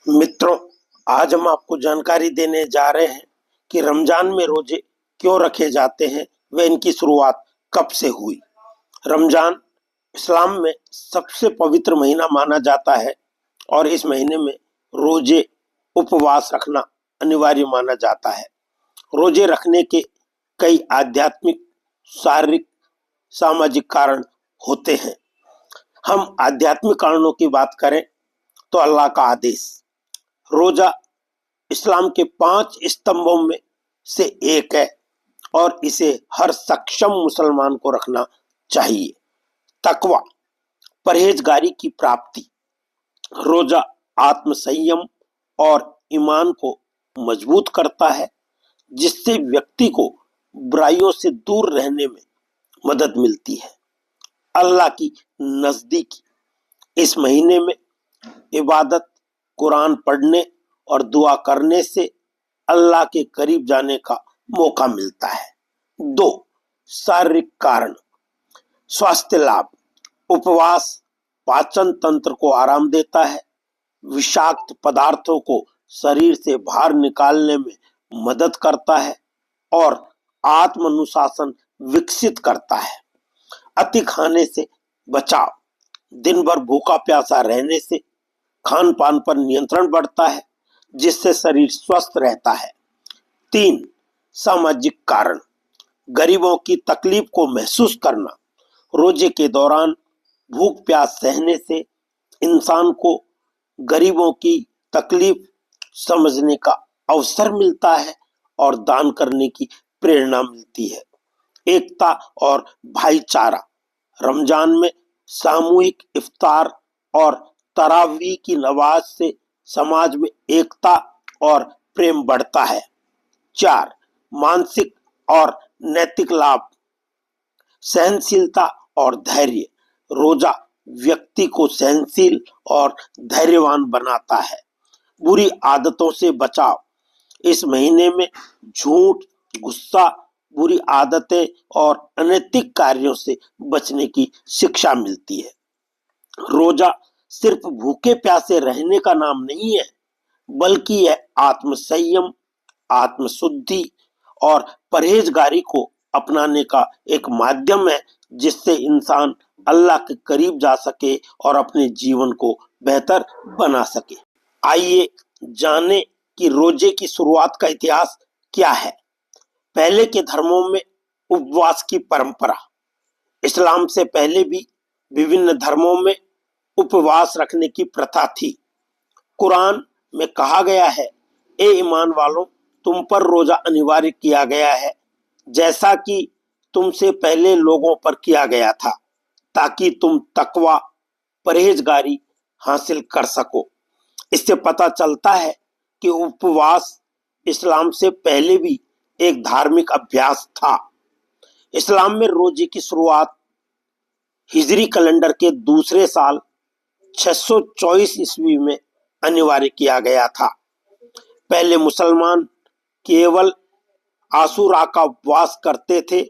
मित्रों, आज हम आपको जानकारी देने जा रहे हैं कि रमजान में रोजे क्यों रखे जाते हैं व इनकी शुरुआत कब से हुई। रमजान इस्लाम में सबसे पवित्र महीना माना जाता है और इस महीने में रोजे उपवास रखना अनिवार्य माना जाता है। रोजे रखने के कई आध्यात्मिक, शारीरिक, सामाजिक कारण होते हैं। हम आध्यात्मिक कारणों की बात करें तो अल्लाह का आदेश। रोजा इस्लाम के 5 स्तंभों में से एक है और इसे हर सक्षम मुसलमान को रखना चाहिए। तकवा, परहेजगारी की प्राप्ति। रोजा आत्म संयम और ईमान को मजबूत करता है, जिससे व्यक्ति को बुराइयों से दूर रहने में मदद मिलती है। अल्लाह की नजदीकी, इस महीने में इबादत, कुरान पढ़ने और दुआ करने से अल्लाह के करीब जाने का मौका मिलता है। 2. शारीरिक कारण। स्वास्थ्य लाभ। उपवास पाचन तंत्र को आराम देता है, विषाक्त पदार्थों को शरीर से बाहर निकालने में मदद करता है और आत्म अनुशासन विकसित करता है। अति खाने से बचाव। दिन भर भूखा प्यासा रहने से खान पान पर नियंत्रण बढ़ता है, जिससे शरीर स्वस्थ रहता है। 3. सामाजिक कारण। गरीबों की तकलीफ को महसूस करना। रोजे के दौरान भूख प्यास सहने से इंसान को गरीबों की तकलीफ समझने का अवसर मिलता है और दान करने की प्रेरणा मिलती है। एकता और भाईचारा। रमजान में सामूहिक इफ्तार और तरावी की नमाज से समाज में एकता और प्रेम बढ़ता है। 4. मानसिक और नैतिक लाभ। सहनशीलता और धैर्य। रोजा व्यक्ति को सहनशील और धैर्यवान बनाता है। बुरी आदतों से बचाव। इस महीने में झूठ, गुस्सा, बुरी आदतें और अनैतिक कार्यों से बचने की शिक्षा मिलती है। रोजा सिर्फ भूखे प्यासे रहने का नाम नहीं है, बल्कि यह आत्म संयम, आत्म शुद्धि और परहेजगारी को अपनाने का एक माध्यम है, जिससे इंसान अल्लाह के करीब जा सके और अपने जीवन को बेहतर बना सके। आइए जानें कि रोजे की शुरुआत का इतिहास क्या है। पहले के धर्मों में उपवास की परंपरा। इस्लाम से पहले भी विभिन्न धर्मों में उपवास रखने की प्रथा थी। कुरान में कहा गया है, ए ईमान वालों, तुम पर रोजा अनिवार्य किया गया है, जैसा कि तुमसे पहले लोगों पर किया गया था, ताकि तुम तकवा, परहेजगारी हासिल कर सको। इससे पता चलता है कि उपवास इस्लाम से पहले भी एक धार्मिक अभ्यास था। इस्लाम में रोजे की शुरुआत हिजरी कैलेंडर के दूसरे साल 624 ईस्वी में अनिवार्य किया गया था। पहले मुसलमान केवल आशूरा का उपवास करते थे,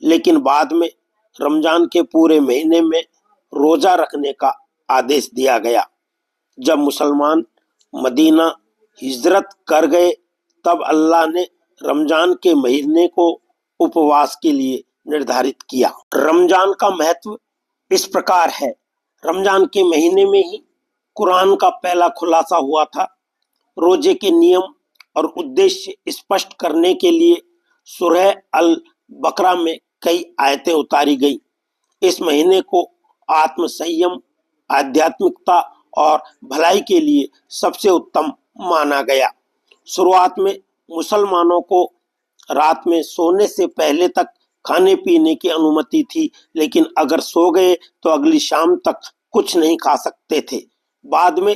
लेकिन बाद में रमजान के पूरे महीने में रोजा रखने का आदेश दिया गया। जब मुसलमान मदीना हिजरत कर गए, तब अल्लाह ने रमजान के महीने को उपवास के लिए निर्धारित किया। रमजान का महत्व इस प्रकार है। रमजान के महीने में ही कुरान का पहला खुलासा हुआ था। रोजे के नियम और उद्देश्य स्पष्ट करने के लिए सूरह अल बकरा में कई आयतें उतारी गई। इस महीने को आत्म संयम, आध्यात्मिकता और भलाई के लिए सबसे उत्तम माना गया। शुरुआत में मुसलमानों को रात में सोने से पहले तक खाने पीने की अनुमति थी, लेकिन अगर सो गए तो अगली शाम तक कुछ नहीं खा सकते थे। बाद में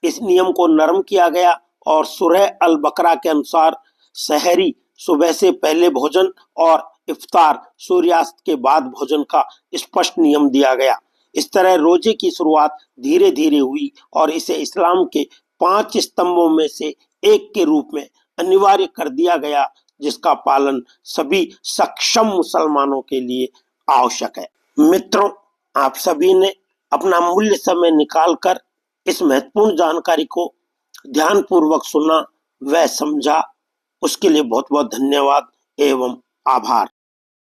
इस नियम को नरम किया गया और सूरह अल बकरा के अनुसार सहरी, सुबह से पहले भोजन, और इफ्तार, सूर्यास्त के बाद भोजन का स्पष्ट नियम दिया गया। इस तरह रोजे की शुरुआत धीरे धीरे हुई और इसे इस्लाम के 5 स्तंभों में से एक के रूप में अनिवार्य कर दिया गया, जिसका पालन सभी सक्षम मुसलमानों के लिए आवश्यक है। मित्रों, आप सभी ने अपना मूल्य समय निकालकर इस महत्वपूर्ण जानकारी को ध्यानपूर्वक सुना व समझा, उसके लिए बहुत बहुत धन्यवाद एवं आभार।